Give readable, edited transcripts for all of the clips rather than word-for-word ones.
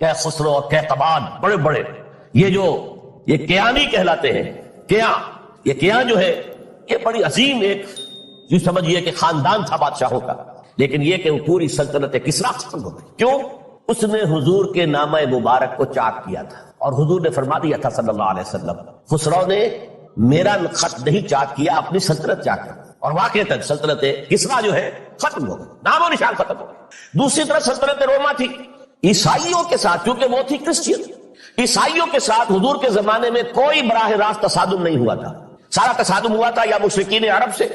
کہ خسرو اور کیقباد بڑے بڑے یہ کیانی کہلاتے ہیں. یہ کیاں جو ہے یہ بڑی عظیم ایک جو سمجھیے کہ خاندان تھا بادشاہوں کا، لیکن یہ کہ وہ پوری سلطنت کسریٰ ختم ہو گئی. کیوں؟ اس نے حضور کے نامہ مبارک کو چاک کیا تھا، اور حضور نے فرما دیا تھا صلی اللہ علیہ وسلم خسرو نے میرا خط نہیں چاک کیا، اپنی سلطنت چاک کر. اور واقعتاً سلطنت کسریٰ جو ہے ختم ہو گئی، نام و نشان ختم ہو گئی. دوسری طرف سلطنت روما تھی، عیسائیوں کے ساتھ، چونکہ وہ تھی کرسچین، عیسائیوں کے ساتھ حضور کے زمانے میں کوئی براہ راست تصادم نہیں ہوا تھا. سارا تصادم ہوا تھا یا مشرکین عرب سے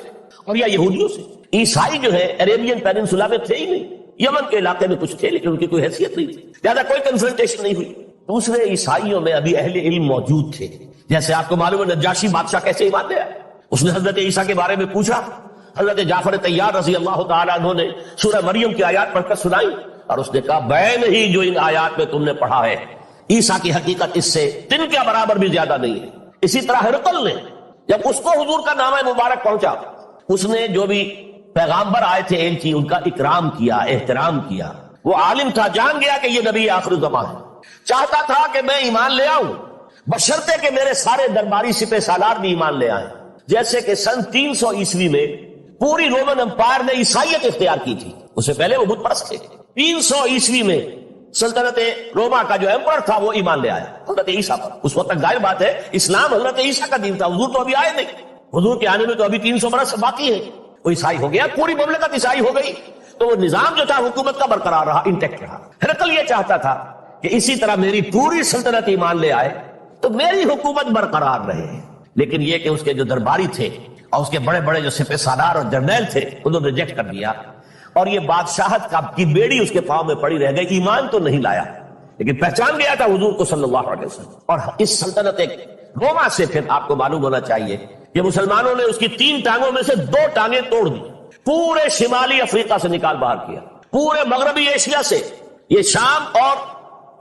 اور یا یہودیوں سے. عیسائی جو ہے عربین پیننسولا میں تھے ہی نہیں، یمن کے علاقے میں کچھ تھے لیکن ان کی کوئی حیثیت نہیں تھی، لہذا کوئی کنفرنٹیشن نہیں ہوئی. دوسرے عیسائیوں میں ابھی اہل علم موجود تھے. جیسے آپ کو معلوم ہے نجاشی بادشاہ کیسے ایمان لے آیا، اس نے حضرت عیسیٰ کے بارے میں پوچھا. حضرت جعفر طیار رضی اللہ تعالیٰ عنہ نے سورہ مریم کی آیات پڑھ کر سنائی، اور اس نے کہا بین ہی جو ان آیات میں تم نے پڑھا ہے عیسیٰ کی حقیقت اس سے تن کے برابر بھی زیادہ نہیں ہے. اسی طرح ہرقل نے جب اس کو حضور کا نامہ مبارک پہنچا، اس نے جو بھی پیغامبر آئے تھے ایلچی ان کا اکرام کیا، احترام کیا. وہ عالم تھا، جان گیا کہ یہ نبی آخر زمان ہے، چاہتا تھا کہ میں ایمان لے آؤں بشرطے کہ میرے سارے درباری سپہ سالار بھی ایمان لے آئیں. جیسے کہ سن 300 عیسوی میں پوری رومن امپائر نے عیسائیت اختیار کی تھی، اس سے پہلے وہ بت پرست تھے. 300 عیسوی میں سلطنت روما کا جو ایمپرر تھا وہ ایمان لے آیا حضرت عیسیٰ پر. اس وقت تک ظاہر بات ہے اسلام حضرت عیسیٰ کا دین تھا، حضور تو ابھی آئے نہیں، حضور کے آنے میں تو ابھی 300 برس باقی ہے. وہ عیسائی ہو گیا، پوری مملکت عیسائی ہو گئی، تو وہ نظام جو تھا حکومت کا برقرار رہا، انٹیکٹ رہا. ہرقل یہ چاہتا تھا کہ اسی طرح میری پوری سلطنت ایمان لے آئے تو میری حکومت برقرار رہے. لیکن یہ کہ اس کے جو درباری تھے اور اس کے بڑے بڑے جو سپہ سالار اور جرنیل تھے انہوں نے ریجیکٹ کر دیا، اور یہ بادشاہت کی بیڑی اس کے پاؤں میں پڑی رہ گئی. ایمان تو نہیں لایا لیکن پہچان گیا تھا حضور کو صلی اللہ علیہ وسلم. اور اس سلطنت روما سے پھر آپ کو معلوم ہونا چاہیے کہ مسلمانوں نے اس کی 3 ٹانگوں میں سے 2 ٹانگیں توڑ دی، پورے شمالی افریقہ سے نکال باہر کیا، پورے مغربی ایشیا سے، یہ شام اور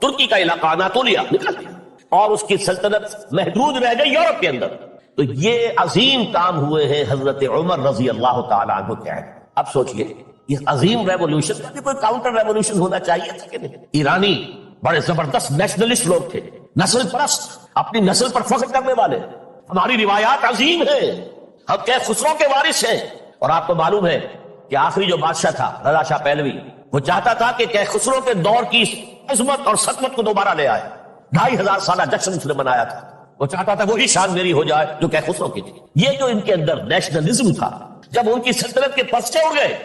ترکی کا علاقہ اناطولیہ نکال دیا، اور اس کی سلطنت محدود رہ گئی یورپ کے اندر. تو یہ عظیم کام ہوئے ہیں حضرت عمر رضی اللہ تعالیٰ عنہ کے. اب سوچئے یہ عظیم ریولوشن کا بھی کوئی کاؤنٹر ریولوشن ہونا چاہیے تھا کہ نہیں. ایرانی بڑے زبردست نیشنلسٹ لوگ تھے، نسل پرست، اپنی نسل پر فخر کرنے والے. ہماری روایات عظیم ہیں، ہم کیف خسرو کے وارث ہیں. اور آپ کو معلوم ہے کہ آخری جو بادشاہ تھا رضا شاہ پہلوی، وہ چاہتا تھا کہ کیف خسرو کے دور کی عظمت اور سطوت کو دوبارہ لے آئے. 2500 سالہ جشن اس نے منایا تھا، وہ چاہتا تھا وہی شان میری ہو جائے جو کیف خسرو کی تھی. یہ جو ان کے اندر نیشنلزم تھا، جب ان کی سلطنت کے پرچے اڑ گئے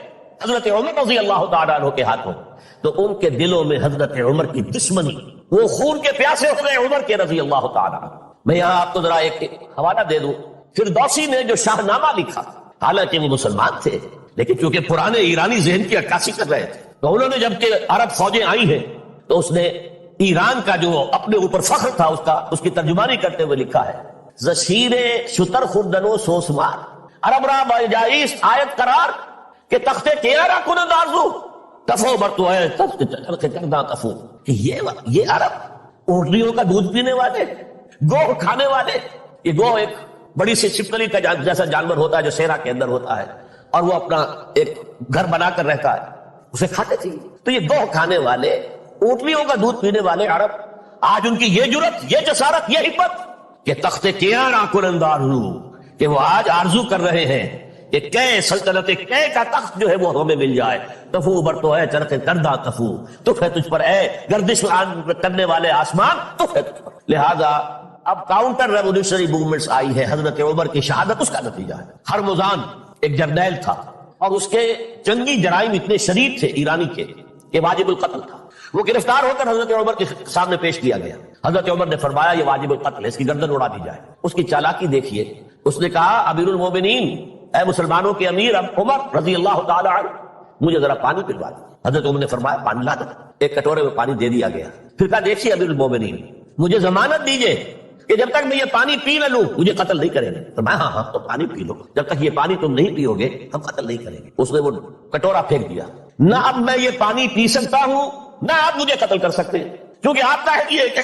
حضرت عمر رضی اللہ تعالیٰ عنہ کے ہاتھوں، تو ان کے دلوں میں حضرت عمر کی دشمنی، وہ خون کے پیاسے ہو گئے عمر کے رضی اللہ تعالیٰ عنہ. میں یہاں آپ کو ذرا ایک حوالہ دے دوں. فردوسی نے جو شاہ نامہ لکھا، حالانکہ وہ مسلمان تھے لیکن چونکہ پرانے ایرانی ذہن کی عکاسی کر رہے تھے، تو انہوں نے جب کہ عرب فوجیں آئی ہیں تو اس نے ایران کا جو اپنے اوپر فخر تھا اس کی ترجمانی کرتے ہوئے لکھا ہے: زشیر شتر خوردنو سوسمار عرب را باجائیست آیت قرار کہ تخت کیارا کنند آرزو تفو برتو ہے تخت کردہ تفو. کہ یہ عرب اونٹنیوں کا دودھ پینے والے، گوہ کھانے والے. یہ گوہ ایک بڑی سی چھپکلی کا جیسا جانور ہوتا ہے جو صحرا کے اندر ہوتا ہے، اور وہ اپنا ایک گھر بنا کر رہتا ہے، اسے کھاتے تھے. تو یہ گوہ کھانے والے، اونٹنیوں کا دودھ پینے والے عرب، آج ان کی یہ جرت، یہ جسارت، یہ ہمت کہ تخت کیارا کنند آرزو، کہ وہ آج آرزو کر رہے ہیں کہ کئے سلطنت کئے کا تخت جو ہے وہ ہمیں مل جائے. تفو برتو ہے چرخ کردہ تفو، تف ہے تجھ پر اے گردش کرنے والے آسمان، تف ہے تجھ پر. لہذا اب کاؤنٹر ریولوشنری موومنٹس آئی ہے. حضرت عمر کی شہادت اس کا نتیجہ ہے. ہرمزان ایک جرنیل تھا اور اس کے جنگی جرائم اتنے شدید تھے ایرانی کے کہ واجب القتل تھا. وہ گرفتار ہو کر حضرت عمر کے سامنے پیش کیا گیا. حضرت عمر نے فرمایا یہ واجب القتل ہے، اس کی گردن اڑا دی جائے. اس کی چالاکی دیکھیے، اس نے کہا امیر المومنین، اے مسلمانوں کے امیر عمر رضی اللہ تعالی عنہ، مجھے ذرا پانی پلوا دیں. حضرت عمر نے فرمایا پانی لا دو. ایک کٹورے میں پانی دے دیا گیا. پھر کہا دیکھیے امیر المومنین، مجھے ضمانت دیجئے کہ جب تک میں یہ پانی پی نہ لوں مجھے قتل نہیں کریں گے. تو میں ہاں تو پانی پی لو، جب تک یہ پانی تم نہیں پیو گے ہم قتل نہیں کریں گے. اس نے وہ کٹورا پھینک دیا. نہ اب میں یہ پانی پی سکتا ہوں نہ آپ مجھے قتل کر سکتے ہیں، کیونکہ آپ کا ہے یہ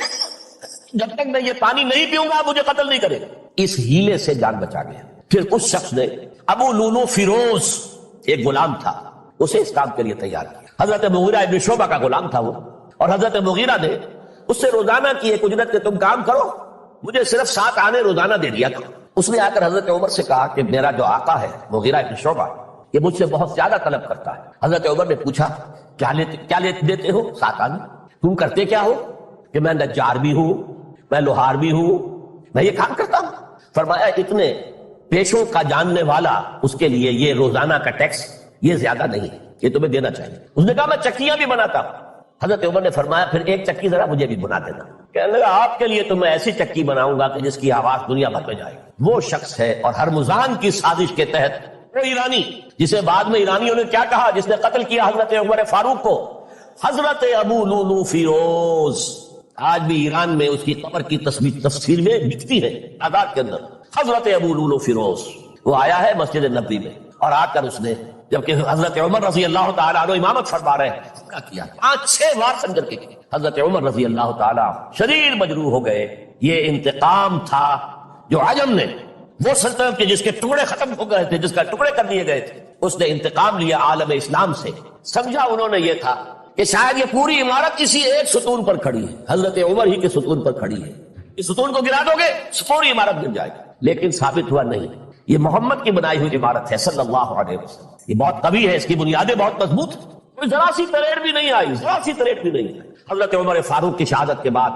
جب تک میں یہ پانی نہیں پیوں گا مجھے قتل نہیں کرے گا. اس ہیلے سے جان بچا گیا. پھر اس شخص نے ابو لولو فیروز، ایک غلام تھا، اسے اس کام کے لیے تیار کیا. حضرت مغیرہ ابن شعبہ کا غلام تھا وہ. اور حضرت مغیرہ نے اس سے روزانہ کی ایک اجرت کہ تم کام کرو، مجھے صرف 7 آنے روزانہ دے دیا کرو۔ اس نے آ کر حضرت عمر سے کہا کہ میرا جو آقا ہے مغیرہ ابن شعبہ، یہ مجھ سے بہت زیادہ طلب کرتا ہے۔ حضرت عمر نے پوچھا کیا دیتے ہو 7 آنے؟ تم کرتے کیا ہو؟ کہ میں نجار بھی ہوں، میں لوہار بھی ہوں، میں یہ کام کرتا ہوں۔ فرمایا اتنے پیشوں کا جاننے والا اس کے لیے یہ روزانہ کا ٹیکس یہ زیادہ نہیں ہے، یہ تمہیں دینا چاہیے۔ اس نے کہا میں چکیاں بھی بناتا ہوں۔ حضرت عمر نے فرمایا پھر ایک چکی ذرا مجھے بھی بنا دینا۔ کہنے لگا آپ کے لیے تو میں ایسی چکی بناؤں گا کہ جس کی آواز دنیا بھر میں جائے گی۔ وہ شخص ہے اور ہرمزان کی سازش کے تحت وہ ایرانی جسے بعد میں ایرانیوں نے کیا کہا، جس نے قتل کیا حضرت عمر فاروق کو، حضرت ابو لولو فیروز۔ آج بھی ایران میں اس کی قبر کی تفسیر میں دکھتی ہے آزاد کے اندر، حضرت ابو لولو فیروز۔ وہ آیا ہے مسجد نبوی میں اور آ کر اس نے جبکہ حضرت عمر رضی اللہ تعالیٰ عنہ امامت فرما رہے ہیں کیا کیا، 5-6 وار سنجر کے کیا۔ حضرت عمر رضی اللہ تعالیٰ شریر مجروح ہو گئے۔ یہ انتقام تھا جو عجم نے، وہ سلطنت کے جس کے ٹکڑے ختم ہو گئے تھے، جس کا ٹکڑے کر دیے گئے تھے، اس نے انتقام لیا عالم اسلام سے۔ سمجھا انہوں نے یہ تھا کہ شاید یہ پوری عمارت کسی ایک ستون پر کھڑی ہے، حضرت عمر ہی کے ستون پر کھڑی ہے، اس ستون کو گرا دو گے پوری عمارت گر جائے گی۔ لیکن ثابت ہوا نہیں، یہ محمد کی بنائی ہوئی عمارت ہے صلی اللہ علیہ وسلم۔ یہ بہت قوی ہے، اس کی بنیادیں بہت مضبوط ہیں، کوئی ذرا سی تریڑ بھی نہیں آئی، ذرا سی تریڑ بھی نہیں آئی۔ حضرت عمر فاروق کی شہادت کے بعد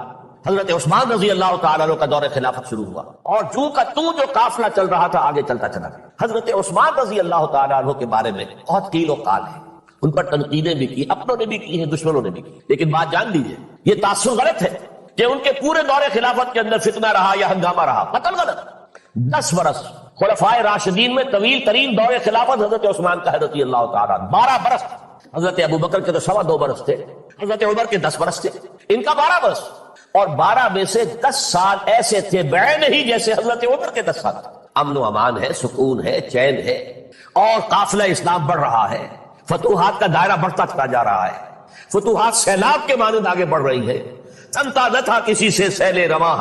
حضرت عثمان رضی اللہ تعالیٰ عنہ کا دور خلافت شروع ہوا، اور جو کا تو جو قافلہ چل رہا تھا آگے چلتا چلا گیا۔ حضرت عثمان رضی اللہ تعالیٰ عنہ کے بارے میں بہت قیل و قال ہے، ان پر تنقیدیں بھی کی، اپنوں نے بھی کی ہیں، دشمنوں نے بھی کی، لیکن بات جان لیجئے یہ تاثر غلط ہے کہ ان کے پورے دور خلافت کے اندر فتنہ رہا یا ہنگامہ رہا، قتل غلط۔ 10 برس خلفائے راشدین میں طویل ترین دور خلافت حضرت عثمان کا ہے رضی اللہ تعالیٰ عنہ، 12 برس۔ حضرت ابوبکر کے تو 2.25 برس تھے، حضرت عمر کے 10 برس تھے، ان کا 12 برس، اور 12 میں سے 10 سال ایسے تھے بعین ہی جیسے حضرت عمر کے 10 سال تھے۔ امن و امان ہے، سکون ہے، چین ہے، اور قافلہ اسلام بڑھ رہا ہے، فتوحات کا دائرہ بڑھتا چلا جا رہا ہے، فتوحات سیلاب کے مانند آگے بڑھ رہی ہے۔ تھمتا نہ تھا کسی سے سیل رواں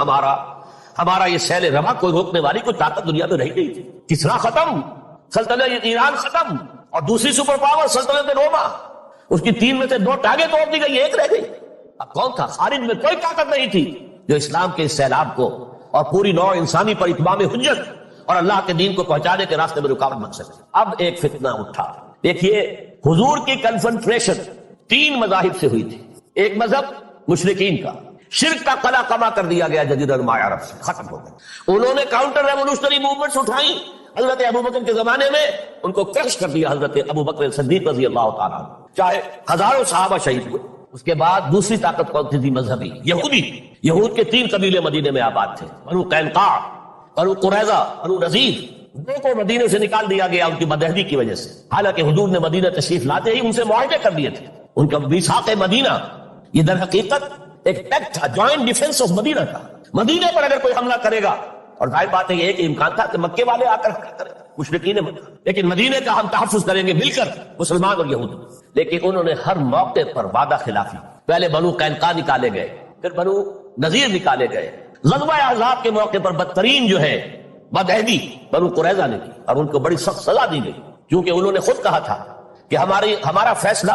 ہمارا یہ سیل رواں کوئی روکنے والی کوئی طاقت دنیا میں رہی نہیں تھی۔ کسرا ختم، سلطنت ایران ختم، اور دوسری سپر پاور سلطنت روما، اس کی 3 میں سے 2 ٹانگیں توڑ دی گئی، 1 رہ گئی۔ اب کون تھا؟ خارج میں کوئی طاقت نہیں تھی جو اسلام کے اس سیلاب کو اور پوری نوع انسانی پر اتمام حجت اور اللہ کے دین کو پہنچانے کے راستے میں رکاوٹ بن سکے۔ اب ایک فتنہ اٹھا، دیکھیے حضور کی کنفرنٹریشن 3 مذاہب سے ہوئی تھی۔ ایک مذہب مشرکین کا، شرک کا قلع کما کر دیا گیا جزیرہ نما عرب سے، ختم ہو گیا۔ انہوں نے کاؤنٹر ریولوشنری موومنٹس اٹھائیں، حضرت ابوبکر کے زمانے میں ان کو کریش کر دیا حضرت ابوبکر صدیق رضی اللہ تعالیٰ عنہ، چاہے ہزاروں صحابہ شہید ہوئے۔ اس کے بعد دوسری طاقت کون تھی؟ مذہبی یہودی۔ یہود کے 3 قبیلے مدینے میں آباد تھے، بنو قینقاع، بنو قریظہ، بنو نذیر۔ 2 کو مدینے سے نکال دیا گیا ان کی بدعہدی کی وجہ سے، حالانکہ حضور نے مدینہ تشریف لاتے ہی ان سے معاہدے کر دیے تھے۔ ان کا میثاق مدینہ یہ در حقیقت ایک پیکٹ تھا، جوائنٹ ڈیفنس آف مدینہ تھا۔ مدینے پر اگر کوئی حملہ کرے گا، اور ظاہر بات ہے یہ ایک امکان تھا کہ مکے والے آ کر حملہ کریں، مشرکین مکہ، لیکن مدینے کا ہم تحفظ کریں گے مل کر مسلمان اور یہود۔ لیکن انہوں نے ہر موقع پر وعدہ خلافی، پہلے بنو قینقاع نکالے گئے، پھر بنو نذیر نکالے گئے، غزوہ احزاب کے موقع پر بدترین جو ہے بدعہدی بنو قریظہ نے کی، اور ان کو بڑی سخت سزا دی گئی، کیونکہ انہوں نے خود کہا تھا کہ ہمارا فیصلہ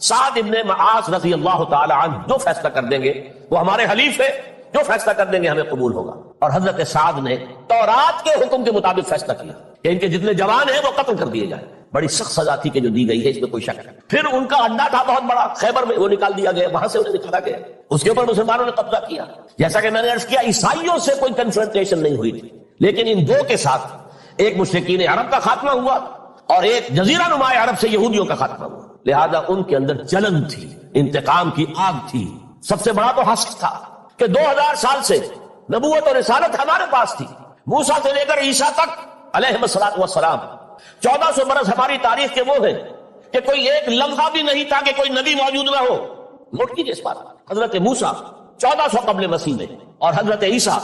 سعد ابن معاذ رضی اللہ تعالی عنہ جو فیصلہ کر دیں گے وہ ہمارے حلیف ہے، جو فیصلہ کر دیں گے ہمیں قبول ہوگا۔ اور حضرت سعد نے تورات کے حکم کے مطابق فیصلہ کیا کہ ان کے جتنے جوان ہیں وہ قتل کر دیے جائیں۔ بڑی سخت سزا تھی کہ جو دی گئی ہے، اس میں کوئی شک نہیں۔ پھر ان کا اڈا تھا بہت بڑا خیبر میں، وہ نکال دیا گیا، وہاں سے انہیں نکالا گیا، اس کے اوپر مسلمانوں نے قبضہ کیا۔ جیسا کہ میں نے عرض کیا عیسائیوں سے کوئی کنفرنٹیشن نہیں ہوئی تھی، لیکن ان 2 کے ساتھ ایک مشرکین عرب کا خاتمہ ہوا اور ایک جزیرہ نما عرب سے یہودیوں کا خاتمہ ہوا۔ لہذا ان کے اندر جلن تھی، انتقام کی آگ تھی۔ سب سے بڑا تو حسد تھا کہ 2000 سال سے نبوت اور رسالت ہمارے پاس تھی، موسیٰ سے لے کر عیسیٰ تک علیہ الصلوۃ والسلام، 1400 برس ہماری تاریخ کے وہ ہیں کہ کوئی ایک لمحہ بھی نہیں تھا کہ کوئی نبی موجود نہ ہو۔ نوٹ کیجیے اس بات، حضرت موسیٰ 1400 قبل مسیح میں اور حضرت عیسیٰ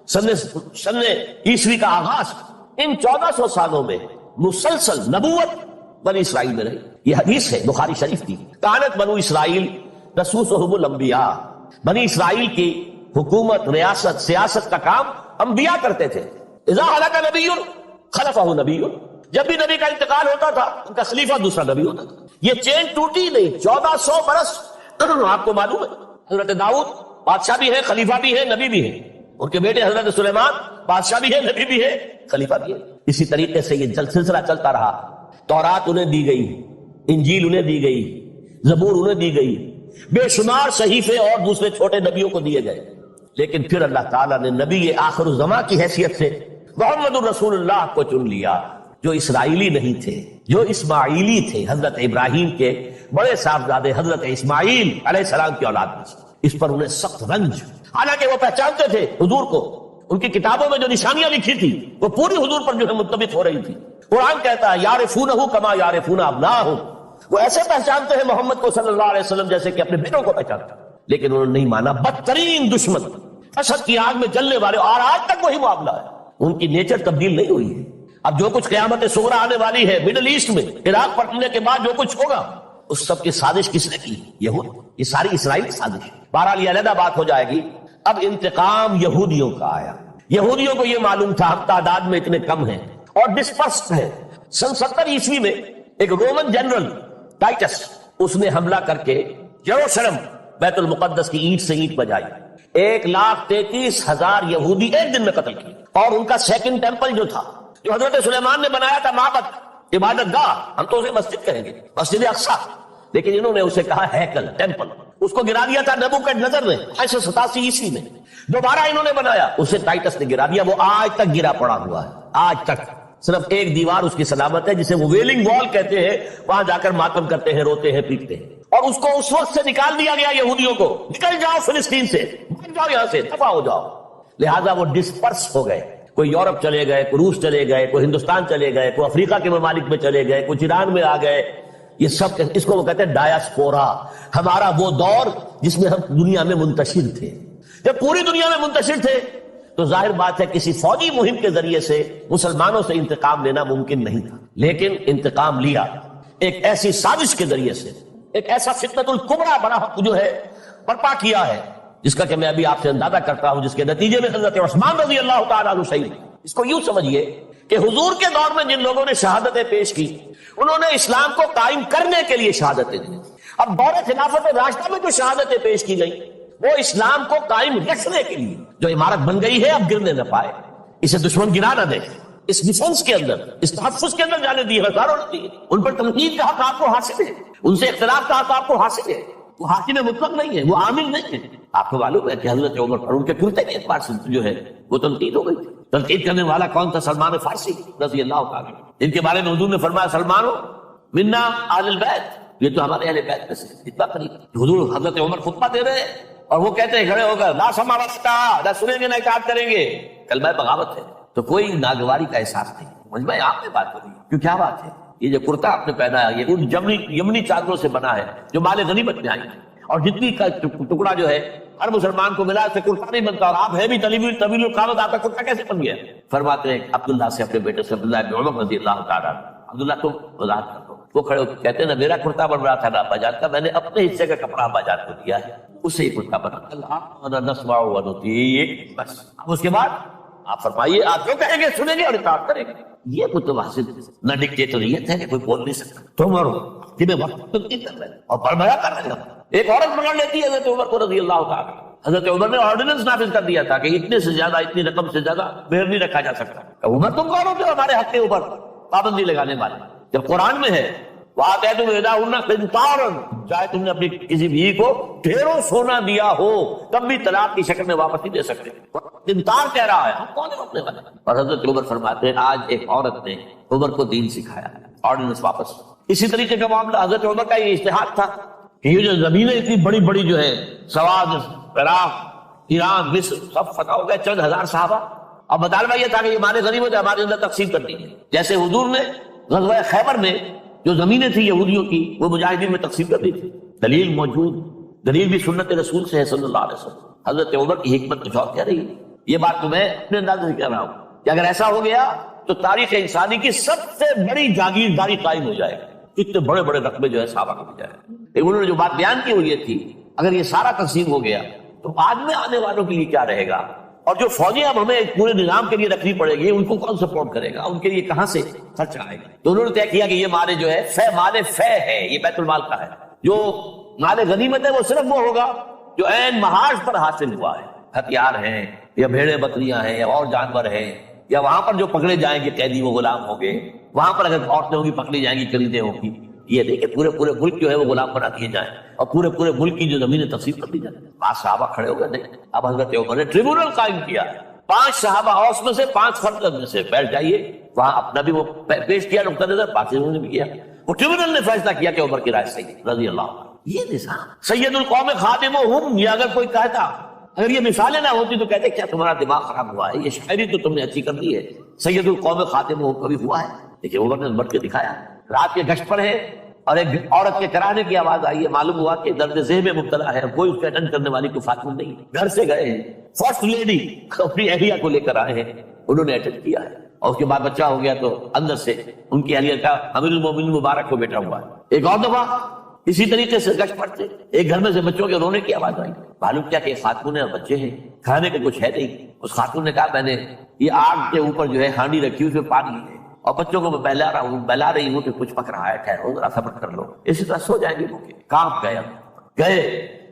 سن عیسوی کا آغاز، ان 1400 سالوں میں مسلسل نبوت بنی اسرائیل میں رہی۔ یہ حدیث ہے بخاری شریف کی، کانت بنو اسرائیل تسوسہم الانبیاء، بنی اسرائیل کی حکومت، ریاست، سیاست کا کام انبیاء کرتے تھے۔ اذا ہلک نبی خلفہ نبی، جب بھی نبی کا انتقال ہوتا تھا ان کا خلیفہ دوسرا نبی ہوتا تھا۔ یہ چین ٹوٹی نہیں، 1400 برس آپ کو معلوم ہے حضرت داؤد بادشاہ بھی ہے، خلیفہ بھی ہے، نبی بھی ہے، ان کے بیٹے حضرت سلیمان بادشاہ بھی ہے، نبی بھی ہے، خلیفہ بھی ہے۔ اسی طریقے سے یہ سلسلہ چلتا رہا۔ تورات انہیں دی گئی، انجیل انہیں دی گئی، زبور انہیں دی گئی، بے شمار صحیفے اور دوسرے چھوٹے نبیوں کو دیے گئے، لیکن پھر اللہ تعالیٰ نے نبی آخر الزماں کی حیثیت سے محمد الرسول اللہ کو چن لیا، جو اسرائیلی نہیں تھے، جو اسماعیلی تھے، حضرت ابراہیم کے بڑے صاحبزادے حضرت اسماعیل علیہ السلام کی اولاد میں سے۔ اس پر انہیں سخت رنج، حالانکہ وہ پہچانتے تھے حضور کو، ان کی کتابوں میں جو نشانیاں لکھی تھی وہ پوری حضور پر جو ہے منطبق ہو رہی تھی۔ قرآن کہتا ہے یعرفونہ کما یعرفون ابناءہم، وہ ایسے پہچانتے ہیں محمد کو صلی اللہ علیہ وسلم جیسے کہ اپنے بیٹوں کو پہچانتے ہیں، لیکن انہوں نے نہیں مانا۔ بدترین دشمن، اشد کی آگ میں جلنے والے، اور آج تک وہی معاملہ ہے، ان کی نیچر تبدیل نہیں ہوئی ہے۔ اب جو کچھ قیامت صغریٰ آنے والی ہے مڈل ایسٹ میں، عراق پر حملے کے بعد جو کچھ ہوگا، اس سب کی سازش کس نے کی؟ یہود، یہ ساری اسرائیلی سازش۔ بہرحال یہ علیحدہ بات ہو جائے گی۔ اب انتقام یہودیوں کا آیا۔ یہودیوں کو یہ معلوم تھا ہم تعداد میں اتنے کم ہیں اور ڈسپرسڈ ہیں۔ سن 70 عیسوی میں ایک رومن جنرل ٹائٹس، اس نے حملہ کر کے یروشلم بیت المقدس کی اینٹ سے اینٹ بجائی، 1,33,000 یہودی ایک دن میں قتل کیے، اور ان کا سیکنڈ ٹیمپل جو تھا، جو حضرت سلیمان نے بنایا تھا، معبد، عبادت گاہ، ہم تو اسے مسجد کہیں گے، مسجد اقصیٰ، لیکن انہوں نے اسے کہا ہیکل، ٹیمپل۔ اس کو گرا دیا تھا نبوکڈنیزر نے 587 عیسوی میں، دوبارہ انہوں نے بنایا، اسے ٹائٹس نے گرا دیا، وہ آج تک گرا پڑا ہوا ہے، آج تک صرف ایک دیوار اس کی سلامت ہے، جسے وہ ویلنگ وال کہتے ہیں، وہاں جا کر ماتم کرتے ہیں، روتے ہیں، پیٹتے ہیں، اور اس کو اس وقت سے نکال دیا گیا یہودیوں کو، نکل جاؤ فلسطین سے، بھاگ جاؤ یہاں سے، دفع ہو جاؤ۔ لہٰذا وہ ڈسپرس ہو گئے، کوئی یورپ چلے گئے، کوئی روس چلے گئے، کوئی ہندوستان چلے گئے، کوئی افریقہ کے ممالک میں چلے گئے، کوئی ایران میں آ گئے۔ یہ سب، اس کو وہ کہتے ہیں ڈایاسپورا، ہمارا وہ دور جس میں ہم دنیا میں منتشر تھے۔ جب پوری دنیا میں منتشر تھے تو ظاہر بات ہے کسی فوجی مہم کے ذریعے سے مسلمانوں سے انتقام لینا ممکن نہیں تھا، لیکن انتقام لیا ایک ایسی سازش کے ذریعے سے، ایک ایسا فتنۃ الکبریٰ بنا جو ہے برپا کیا ہے، جس کا کہ میں ابھی آپ سے اندازہ کرتا ہوں، جس کے نتیجے میں حضرت عثمان رضی اللہ تعالیٰ عنہ شہید۔ اس کو یوں سمجھیے کہ حضور کے دور میں جن لوگوں نے شہادتیں پیش کی، انہوں نے اسلام کو قائم کرنے کے لیے شہادتیں دی۔ اب دور خلافت راشدہ میں جو شہادتیں پیش کی گئی، وہ اسلام کو قائم رکھنے کے لیے، جو عمارت بن گئی ہے اب گرنے نہ پائے، اسے دشمن گرا نہ دے، اس ڈیفنس کے اندر، اس تحفظ کے اندر جانے دیے، ہزاروں نے دیے۔ ان پر تنقید کا حق آپ کو حاصل ہے، ان سے اختلاف کا حق آپ کو حاصل ہے، وہ حاکم مطلق نہیں ہے، وہ عامل نہیں ہے۔ آپ کو معلوم ہے کہ حضرت عمر پر ان کے کرتے کے اعتبار سے جو ہے وہ تنقید ہو گئی تھی۔ تنقید کرنے والا کون تھا؟ سلمان فارسی رضی اللہ تعالیٰ، ان کے بارے میں حضور نے فرمایا سلمانو منا آل البیت، یہ تو ہمارے اہل بیت میں سے اتنا قریب۔ حضور حضرت عمر خطبہ دے رہے ہیں اور وہ کہتے ہیں کھڑے ہو کر لا سماع نہ سنیں گے نہ اطاعت کریں گے، کلمہ بغاوت ہے۔ تو کوئی ناگواری کا احساس نہیں، مجھ میں آپ نے بات کری کیوں، کیا بات ہے؟ یہ جو کرتا آپ نے پہنا ہے یہ ان یمنی چادروں سے بنا ہے جو مال غنیمت میں آئی ہے، اور جتنی کا ٹکڑا جو ہے ہر مسلمان کو ملا، سے کرتا نہیں بنتا، اور آپ ہے بھی طویل القامت، آپ کا کرتا کیسے بن گیا؟ فرماتے ہیں عبداللہ سے، اپنے بیٹے سے، عبداللہ بن عمر رضی اللہ تعالیٰ، عبداللہ تم وضاحت کر دو۔ وہ کھڑے ہو کہتے ہیں نا میرا کرتا بن رہا تھا نا ابا جان کا، میں نے اپنے حصے کا کپڑا ابا جان کو دیا ہے، اس سے ہی کرتا بنا۔ بس اب اس کے بعد آپ فرمائیے آپ جو کہیں گے سنیں گے اور اطاعت کریں گے۔ یہ کوئی تو حاصل نہ ڈکٹیٹریت ہے کہ کوئی بول نہیں سکتا، تم اور تمہیں وقت تنقید کر رہے ہیں اور برمیا کر رہے ہیں۔ ایک عورت پکڑ لیتی ہے حضرت عمر کو رضی اللہ تعالیٰ، حضرت عمر نے آرڈیننس نافذ کر دیا تھا کہ اتنے سے زیادہ، اتنی رقم سے زیادہ مہر نہیں رکھا جا سکتا۔ عمر تم کون ہوتے ہو ہمارے حق کے اوپر پابندی لگانے والے؟ جب قرآن میں ہے وَآتَيْتُمْ إِحْدَاهُنَّ قِنطَارًا، چاہے تم نے اپنی کسی بیوی کو ڈھیروں سونا دیا ہو تب بھی طلاق کی شکل میں واپس نہیں دے سکتے، قنطار کہہ رہا ہے، ہم کون ہیں اپنے والے؟ اور حضرت عمر فرماتے ہیں آج ایک عورت نے عمر کو دین سکھایا، آرڈیننس واپس۔ اسی طریقے کا معاملہ حضرت عمر کا یہ اجتہاد تھا کہ یہ جو زمینیں اتنی بڑی بڑی جو ہے، سواد، عراق، ایران، مصر، سب فتح ہو گئے، چند ہزار صحابہ، اب مطالبہ یہ تھا کہ یہ ہمارے غنیمت ہے، ہمارے اندر تقسیم کر دی ہے۔ جیسے حضور نے غزوہ خیبر میں جو زمینیں تھیں یہودیوں کی وہ مجاہدین میں تقسیم کر دی تھی، دلیل موجود، دلیل بھی سنت رسول سے ہے صلی اللہ علیہ وسلم۔ حضرت عمر کی حکمت کچھ اور کہہ رہی ہے، یہ بات تو میں اپنے انداز سے کہہ رہا ہوں کہ اگر ایسا ہو گیا تو تاریخ انسانی کی سب سے بڑی جاگیرداری قائم ہو جائے گی، اتنے بڑے بڑے رقبے جو ہے صحابہ کو مل جائے۔ لیکن انہوں نے جو بات بیان کی وہ یہ تھی اگر یہ سارا تقسیم ہو گیا تو بعد میں آنے والوں کے لیے کیا رہے گا، اور جو فوجیں اب ہمیں پورے نظام کے لیے رکھنی پڑے گی ان کو کون سپورٹ کرے گا، ان کے لیے کہاں سے خرچہ آئے گا؟ تو انہوں نے طے کیا کہ یہ مال جو ہے مال فے ہے، یہ بیت المال کا ہے، جو مال غنیمت ہے وہ صرف وہ ہوگا جو عین محاذ پر حاصل ہوا ہے، ہتھیار ہیں یا بھیڑیں بکریاں ہیں یا اور جانور ہیں، یا وہاں پر جو پکڑے جائیں گے قیدی وہ غلام ہوں گے، وہاں پر اگر عورتیں ہوں گی پکڑی جائیں گی، خریدیں ہوں گی. یہ نہیں کہ پورے ملک جو ہے وہ غلام بنا دیے جائیں اور پورے ملک کی جو زمینیں تقسیم کر دی جائیں. 5 صحابہ کھڑے ہو گئے. نہیں، اب حضرت عمر نے ٹریبونل قائم کیا ہے. 5 صحابہ اوس میں سے 5 فرد میں سے بیٹھ جائیے. وہاں اپنا بھی وہ پیش کیا نقطہ نظر، پاکستان نے بھی کیا. وہ ٹریبونل نے فیصلہ کیا کہ عمر کی رائے صحیح رضی اللہ عنہ. یہ نظام سید القوم خادمہم. یہ اگر کوئی کہتا، اگر یہ مثالیں نہ ہوتی تو کہتے کیا تمہارا دماغ خراب ہوا ہے، یہ شاعری تو تم نے اچھی کر دی ہے. سید القوم خادمہم کبھی ہوا ہے؟ دیکھیے عمر نے بڑھ کے دکھایا. رات کے گشت پر ہے اور ایک عورت کے کرانے کی آواز آئی ہے. معلوم ہوا کہ درد ذہن میں مبتلا ہے، کوئی اس کو اٹینڈ کرنے والی کوئی خاتون نہیں. گھر سے گئے ہیں، فرسٹ لیڈی اپنی اہلیہ کو لے کر آئے ہیں، انہوں نے اٹینڈ کیا ہے. اور اس کے بعد بچہ ہو گیا تو اندر سے ان کی اہلیہ کا امیر المومنین مبارک کو بیٹا ہوا ہے. ایک اور دفعہ اسی طریقے سے گشت پر تھے، ایک گھر میں سے بچوں کے رونے کی آواز آئی. معلوم کیا کہ خاتون اور بچے ہیں، کھانے کا کچھ ہے نہیں. اس خاتون نے کہا میں نے یہ آگ کے اوپر جو ہے ہانڈی رکھی اس میں پانی ہے اور بچوں کو میں بہلا رہی ہوں کہ کچھ پک رہا ہے، ٹھہرو ذرا صبر کر لو، اسی طرح سو جائیں گے. کانپ گئے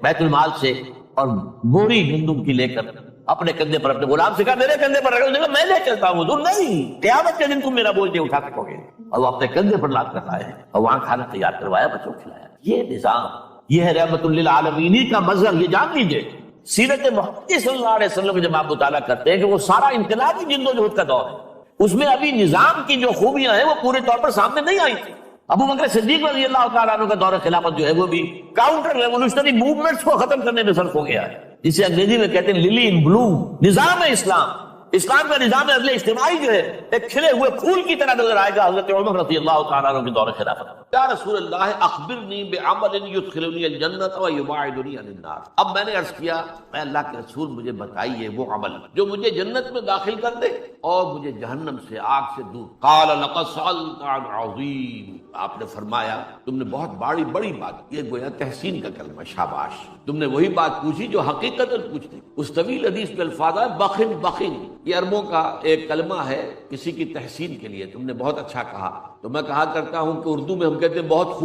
بیت المال سے اور بوری گندم کی لے کر اپنے کندھے پر، اپنے غلام سے کہا میرے کندھے پر رکھ. میں لے چلتا ہوں. حضور نہیں، قیامت کے دن تم میرا بوجھ نہیں اٹھا سکو گے. اور وہ اپنے کندھے پر لاد کر آئے اور وہاں کھانا تیار کروایا، بچوں کو کھلایا. یہ نظام، یہ ہے رحمت للعالمین کا مظہر. یہ جان لیجیے سیرت محمد صلی اللہ علیہ وسلم کو جب آپ مطالعہ کرتے ہیں کہ وہ سارا انقلابی جدوجہد کا دور ہے، اس میں ابھی نظام کی جو خوبیاں ہیں وہ پورے طور پر سامنے نہیں آئی تھی. ابو بکر صدیق رضی اللہ تعالیٰ عنہ کا دور خلافت جو ہے وہ بھی کاؤنٹر ریولوشنری موومنٹس کو ختم کرنے میں صرف ہو گیا ہے، جسے انگریزی میں کہتے ہیں للی ان بلوم. نظام اسلام کا نظام عدل اجتماعی جو ہے ایک کھلے ہوئے پھول کی طرح نظر آئے گا حضرت عمر رضی اللہ تعالیٰ عنہ کے دور خلافت. یا رسول اللہ اخبرنی بعمل یدخلنی الجنۃ ویباعدنی عن النار. اب میں نے عرض کیا اے اللہ کے رسول مجھے بتائیے وہ عمل جو مجھے جنت میں داخل کر دے اور مجھے جہنم سے، آگ سے دور. قال لقد سألت عن عظیم. آپ نے فرمایا تم نے بہت بڑی بات، یہ گویا تحسین کا کلمہ، شاباش. تم نے وہی بات پوچھی جو حقیقت پوچھتی. اس طویل حدیث میں الفاظ ہے بخن. یہ عربوں کا ایک کلمہ ہے کسی کی تحسین کے لیے. تم نے بہت اچھا کہا. تو میں کہا کرتا ہوں کہ اردو میں ہم کہتے ہیں بہت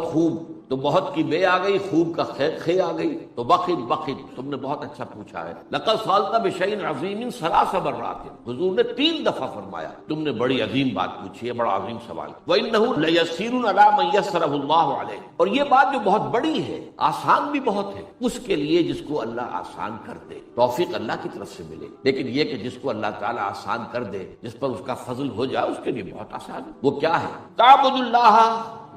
خوب، تو بہت کی بے آ گئی، خوب کا خے آ گئی، تو بخن تم نے بہت اچھا پوچھا ہے. لقد سألت بشیء عظیم 3 مرات. حضور نے 3 دفعہ فرمایا تم نے بڑی عظیم بات پوچھی ہے، بڑا عظیم سوال. وَإِنَّهُ لَيَسِّرٌ عَلَىٰ مَن يَسَّرَهُ اللَّهُ عَلَيْهِ. اور یہ بات جو بہت بڑی ہے، آسان بھی بہت ہے اس کے لیے جس کو اللہ آسان کر دے. توفیق اللہ کی طرف سے ملے. لیکن یہ کہ جس کو اللہ تعالیٰ آسان کر دے، جس پر اس کا فضل ہو جائے، اس کے لیے بہت آسان ہے. وہ کیا ہے؟ تعبد اللہ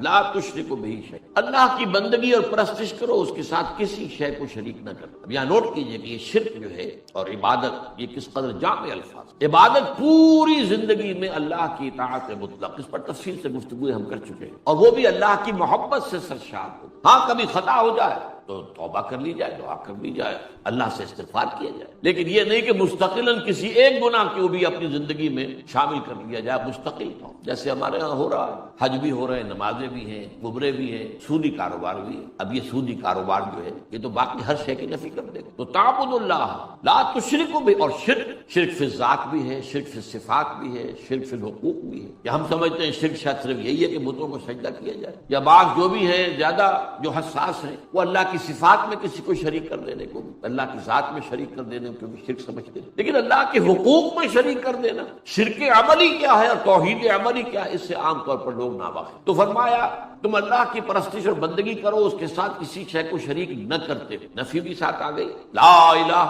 لا تشرک بہ شیئا. اللہ کی بندگی اور پرستش کرو، اس کے ساتھ کسی شے کو شریک نہ کرو. اب یہاں نوٹ کیجئے کہ یہ شرک جو ہے اور عبادت یہ کس قدر جامع الفاظ. عبادت پوری زندگی میں اللہ کی اطاعت مطلق، اس پر تفصیل سے گفتگو ہم کر چکے ہیں، اور وہ بھی اللہ کی محبت سے سرشار ہو. ہاں کبھی خطا ہو جائے تو توبہ کر لی جائے، دعا کر لی جائے، اللہ سے استغفار کیا جائے. لیکن یہ نہیں کہ مستقلاً کسی ایک گناہ کو بھی اپنی زندگی میں شامل کر لیا جائے مستقل طور. جیسے ہمارے ہاں ہو رہا ہے، حج بھی ہو رہے ہیں، نمازیں بھی ہیں، عمرے بھی ہیں، سودی کاروبار بھی ہے. اب یہ سودی کاروبار جو ہے یہ تو باقی ہر شے کی نفی کر دے گا. تو تعبد اللہ لا تشرکوا بہ. اور شرک فی الذات بھی ہے، شرک فی الصفات بھی ہے، شرک فی الحقوق بھی ہے. یا ہم سمجھتے ہیں شرک شاید صرف یہی ہے کہ بتوں کو سجدہ کیا جائے، یا بعض جو بھی ہیں زیادہ جو حساس ہیں وہ اللہ کی صفات میں کسی کو شریک کر دینے کو بھی، اللہ کی ذات میں شریک کر دینے کو بھی شرک سمجھتے ہیں. لیکن اللہ کے حقوق میں شریک کر دینا، شرک عملی کیا ہے اور توحید عملی کیا ہے، اس سے عام طور پر لوگ ناواقف. تو فرمایا تم اللہ کی پرستش اور بندگی کرو، اس کے ساتھ کسی شے کو شریک نہ کرتے. نفی بھی ساتھ آ گئی، لا الہ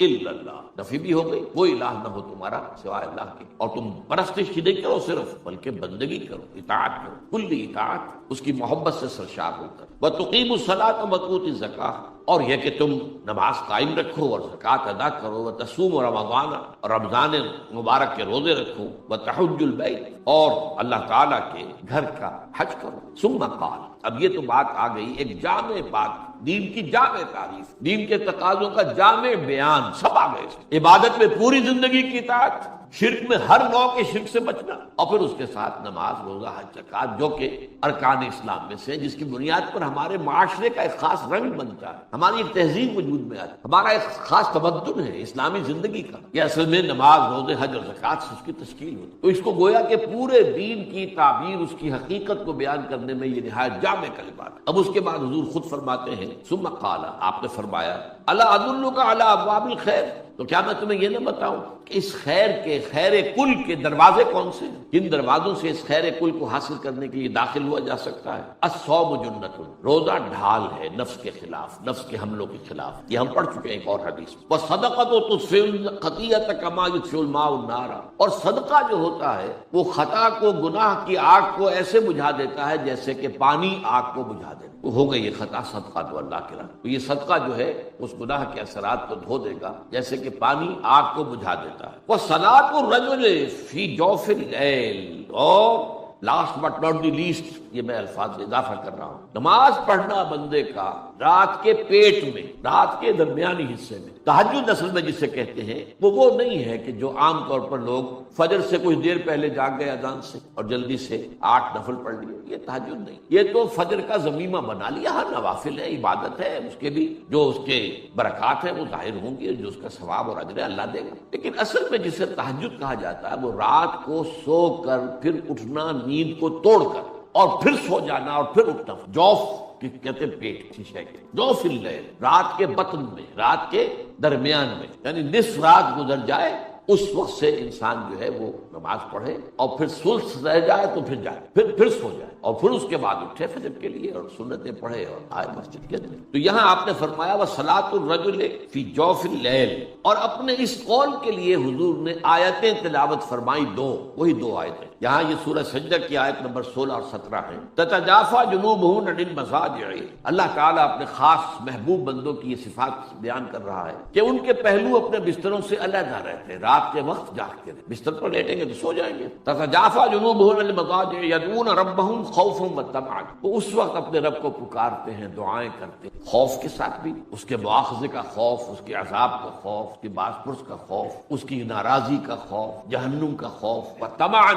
الا اللہ، نفی بھی ہو گئی، کوئی الہ نہ ہو تمہارا سوائے اللہ کے. اور تم پرستش ہی نہیں کرو صرف، بلکہ بندگی کرو، اطاعت کرو، کل اطاعت، اس کی محبت سے سرشار ہو کر. وَتُقِيمُ الصَّلَاةَ وَتُؤْتُوا الزَّكَاةَ. اور یہ کہ تم نماز قائم رکھو اور زکوٰۃ ادا کرو. وَتَصُومُ رَمَضَانَ. اور رمضان مبارک کے روزے رکھو. وَتَحُجُّ الْبَيْتَ. اور اللہ تعالیٰ کے گھر کا حج کرو. ثم قال. اب یہ تو بات آ گئی ایک جامع بات، دین کی جامع تعریف، دین کے تقاضوں کا جامع بیان، سب آ گئے. عبادت میں پوری زندگی کی اطاعت، شرک میں ہر نوع کے شرک سے بچنا، اور پھر اس کے ساتھ نماز، روزہ، حج، زکات، جو کہ ارکان اسلام میں سے، جس کی بنیاد پر ہمارے معاشرے کا ایک خاص رنگ بنتا ہے، ہماری ایک تہذیب وجود میں آتی ہے، ہمارا ایک خاص تمدن ہے اسلامی زندگی کا، یہ اصل میں نماز، روزے، حج اور زکات سے اس کی تشکیل ہوتی ہے۔ تو اس کو گویا کہ پورے دین کی تعبیر، اس کی حقیقت کو بیان کرنے میں یہ نہایت جامع کلمات ہے۔ اب اس کے بعد حضور خود فرماتے ہیں، ثم قال، آپ نے فرمایا، الا ادلک علی ابواب الخیر، تو کیا میں تمہیں یہ نہ بتاؤں کہ اس خیر کے، خیر کل کے دروازے کون سے ہیں، کن دروازوں سے اس خیر کل کو حاصل کرنے کے لیے داخل ہوا جا سکتا ہے؟ الصوم جنۃ، روزہ ڈھال ہے نفس کے خلاف، نفس کے حملوں کے خلاف، یہ ہم پڑھ چکے ہیں ایک اور حدیث میں۔ والصدقۃ تطفئ الخطیئۃ کما یطفئ الماء النار، اور صدقہ جو ہوتا ہے وہ خطا کو، گناہ کی آگ کو ایسے بجھا دیتا ہے جیسے کہ پانی آگ کو بجھا دیتا ہے۔ تو ہو گئی یہ خطا صدقہ تو اللہ کے راہ، تو یہ صدقہ جو ہے اس گناہ کے اثرات کو دھو دے گا جیسے کہ پانی آگ کو بجھا دیتا ہے۔ وَصَلَاةُ الرَّجُلِ فِي جَوْفِ اللَّيْلِ، اور last but not the least, یہ میں الفاظ میں اضافہ کر رہا ہوں، نماز پڑھنا بندے کا رات کے پیٹ میں، رات کے درمیانی حصے میں۔ تہجد اصل میں جسے کہتے ہیں وہ نہیں ہے کہ جو عام طور پر لوگ فجر سے کچھ دیر پہلے جاگ گئے اذان سے اور جلدی سے 8 نفل پڑھ لیے، یہ تہجد نہیں، یہ تو فجر کا ضمیمہ بنا لیا۔ ہر نوافل ہے، عبادت ہے، اس کے بھی جو اس کے برکات ہیں وہ ظاہر ہوں گی، جو اس کا ثواب اور اجر ہے اللہ دے گا۔ لیکن اصل میں جسے تہجد کہا جاتا ہے وہ رات کو سو کر پھر اٹھنا، نیند کو توڑ کر اور پھر سو جانا اور پھر اٹھنا، جوف کہتے ہیں پیٹ کی شے کے، جوف اللیل، رات کے بطن میں، رات کے درمیان میں، یعنی نصف رات گزر جائے اس وقت سے انسان جو ہے وہ نماز پڑھے اور پھر ثلث رہ جائے تو پھر جائے، پھر سو جائے اور پھر اس کے بعد اٹھے فجر کے لیے اور سنتیں پڑھے اور آئے مسجد کے اندر۔ تو یہاں آپ نے فرمایا وَصَلَاةُ الرَّجُلِ فِي جَوْفِ اللَّيْلِ، اور اپنے اس قول کے لیے حضور نے آیتیں تلاوت فرمائی، وہی دو آیتیں۔ یہاں یہ سورہ سجدہ کی آیت نمبر 16 اور 17 ہے۔ تتجافى جنوبهم عن المضاجع، اللہ تعالیٰ اپنے خاص محبوب بندوں کی یہ صفات بیان کر رہا ہے کہ ان کے پہلو اپنے بستروں سے علیحدہ رہتے ہیں، رات کے وقت جاگتے ہیں، بستر پر لیٹیں گے تو سو جائیں گے۔ تتجافى جنوبهم عن المضاجع يدعون ربهم خوفا وطمعا، وہ اس وقت اپنے رب کو پکارتے ہیں، دعائیں کرتے ہیں، خوف کے ساتھ بھی، اس کے مواخذے کا خوف، اس کے عذاب کا خوف، اس کی باز پرس کا خوف، اس کی ناراضی کا خوف، جہنم کا خوف، وطمعا،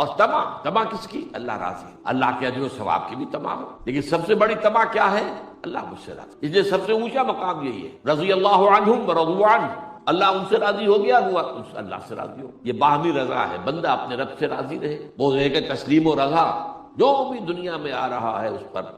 اور تما کس کی؟ اللہ راضی، اللہ کے اجر و ثواب کی بھی تما ہو، لیکن سب سے بڑی تما کیا ہے؟ اللہ مجھ سے راضی، اس لیے سب سے اونچا مقام یہی ہے، رضی اللہ عنہم ورضوا عنہ، اللہ ان سے راضی ہو گیا، ہوا اللہ سے راضی ہو، یہ باہمی رضا ہے، بندہ اپنے رب سے راضی رہے، وہ ہے کہ تسلیم و رضا، جو بھی دنیا میں آ رہا ہے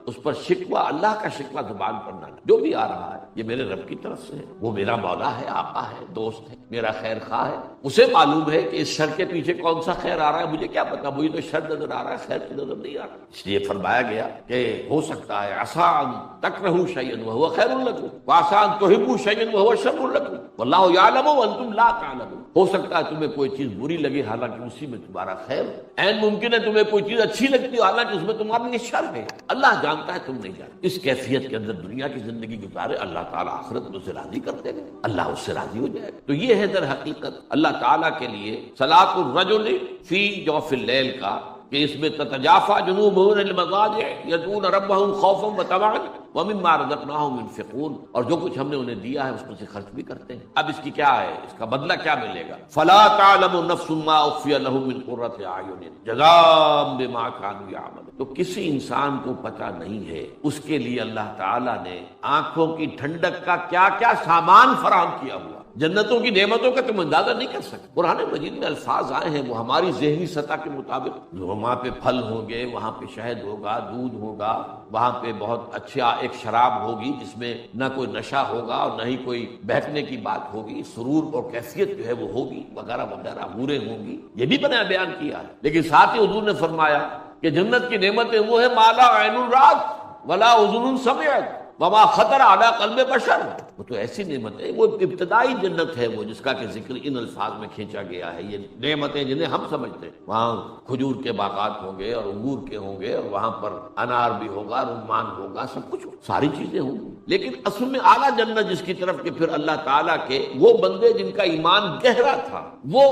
اس پر شکوہ، اللہ کا شکوہ زبان پر نہ، جو بھی آ رہا ہے یہ میرے رب کی طرف سے ہے، وہ میرا مولا ہے، آقا ہے، دوست ہے، میرا خیر خواہ ہے، اسے معلوم ہے کہ اس شر کے پیچھے کون سا خیر آ رہا ہے، مجھے کیا پتا، مجھے تو شر نظر آ رہا ہے، خیر کی نظر نہیں آ رہا، اس لیے فرمایا گیا کہ ہو سکتا ہے عسیٰ ان تکرہوا شیئا وہو خیر لکم وعسیٰ ان تحبوا شیئا وہو شر لکم واللہ یعلم وانتم لا تعلمون، ہو سکتا ہے تمہیں کوئی چیز بری لگے حالانکہ اسی میں تمہارا خیر ہے، عین ممکن ہے تمہیں کوئی چیز اچھی لگتی ہو حالانکہ اس میں تمہارا لیے شر ہے، اللہ جانتا ہے تم نہیں جانتے۔ اس کیفیت کے اندر دنیا کی زندگی گزارے، اللہ تعالیٰ آخرت میں اسے راضی کر دے گا، اللہ اس سے راضی ہو جائے گا۔ تو یہ ہے در حقیقت اللہ تعالیٰ کے لیے صلاۃ الرجل فی جوف اللیل کا، کہ اس میں تتجافى جنوبهم عن المضاجع يدعون ربهم خوفا وطمعا ومما رزقناهم ينفقون، اور جو کچھ ہم نے انہیں دیا ہے اس میں سے خرچ بھی کرتے ہیں۔ اب اس کی کیا ہے، اس کا بدلہ کیا ملے گا؟ فلا تعلم نفس ما اخفي لهم من قرة اعين جزاء بما كانوا يعملون، تو کسی انسان کو پتہ نہیں ہے اس کے لیے اللہ تعالیٰ نے آنکھوں کی ٹھنڈک کا کیا کیا سامان فراہم کیا ہوا، جنتوں کی نعمتوں کا تم اندازہ نہیں کر سکتے۔ قرآن مجید میں الفاظ آئے ہیں وہ ہماری ذہنی سطح کے مطابق، وہاں پہ پھل ہوں گے، وہاں پہ شہد ہوگا، دودھ ہوگا، وہاں پہ بہت اچھا ایک شراب ہوگی جس میں نہ کوئی نشہ ہوگا اور نہ ہی کوئی بہکنے کی بات ہوگی، سرور اور کیفیت جو ہے وہ ہوگی، وغیرہ وغیرہ اموریں ہوں گی، یہ بھی بنا بیان کیا ہے۔ لیکن ساتھ ہی حضور نے فرمایا کہ جنت کی نعمتیں وہ ہے ما لا عین رأت ولا اذن سمعت وما خطر علی قلب بشر، وہ تو ایسی نعمت ہے، وہ ابتدائی جنت ہے وہ جس کا کہ ذکر ان الفاظ میں کھینچا گیا ہے۔ یہ نعمتیں جنہیں ہم سمجھتے ہیں، وہاں کھجور کے باغات ہوں گے اور انگور کے ہوں گے اور وہاں پر انار بھی ہوگا، رمان ہوگا، سب کچھ ساری چیزیں ہوں گی، لیکن اصل میں اعلیٰ جنت جس کی طرف کہ پھر اللہ تعالیٰ کے وہ بندے جن کا ایمان گہرا تھا، وہ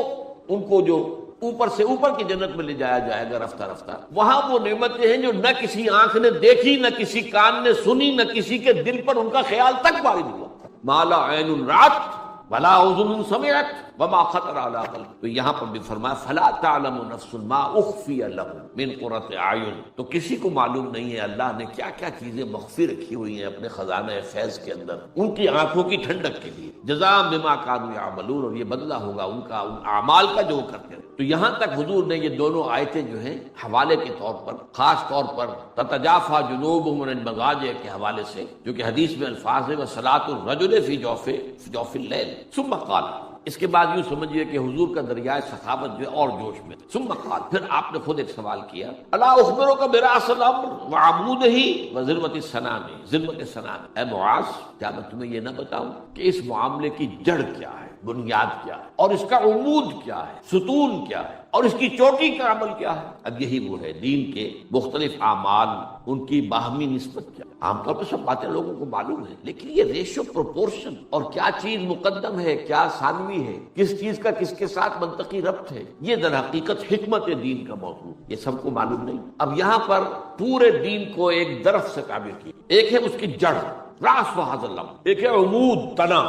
ان کو جو اوپر سے اوپر کی جنت میں لے جایا جائے گا رفتہ رفتہ، وہاں وہ نعمتیں ہیں جو نہ کسی آنکھ نے دیکھی، نہ کسی کان نے سنی، نہ کسی کے دل پر ان کا خیال تک وارد ہوا۔ ما لا عین رأت ولا اذن سمعت وما خطر علی قلب. تو یہاں پر بھی فرمایا فلا تعلم نفس ما اخفی لهم من قرۃ اعین. تو کسی کو معلوم نہیں ہے اللہ نے کیا کیا چیزیں مخفی رکھی ہوئی ہیں اپنے خزانہ فیض کے اندر ان کی آنکھوں کی ٹھنڈک کے لیے. جزاء بما كانوا يعملون. اور یہ بدلہ ہوگا ان کا ان اعمال کا جو وہ کرتے ہیں. تو یہاں تک حضور نے یہ دونوں آیتیں جو ہیں حوالے کے طور پر خاص طور پر تتجافى جنوبهم عن المضاجع کے حوالے سے، جو کہ حدیث میں الفاظ ہے وصلاۃ الرجل فی جوف الليل. ثم قال. اس کے بعد یوں سمجھیے کہ حضور کا دریائے سخاوت جو ہے اور جوش میں. ثم قال. پھر آپ نے خود ایک سوال کیا الا اخبرک براس الامر وعمودہ وذروۃ السنام. ذروۃ السنام. اے معاذ کیا میں تمہیں یہ نہ بتاؤں کہ اس معاملے کی جڑ کیا ہے، بنیاد کیا ہے، اور اس کا عمود کیا ہے، ستون کیا ہے، اور اس کی چوٹی کا عمل کیا ہے. اب یہی وہ ہے دین کے مختلف اعمال، ان کی باہمی نسبت کیا. عام طور پر سب باتیں لوگوں کو معلوم ہے، لیکن یہ ریشو پروپورشن اور کیا چیز مقدم ہے کیا ثانوی ہے، کس چیز کا کس کے ساتھ منطقی ربط ہے، یہ در حقیقت حکمت دین کا موضوع، یہ سب کو معلوم نہیں. اب یہاں پر پورے دین کو ایک درخت سے تعبیر کی. ایک ہے اس کی جڑ راس و حاصل، ایک ہے عمود تنا.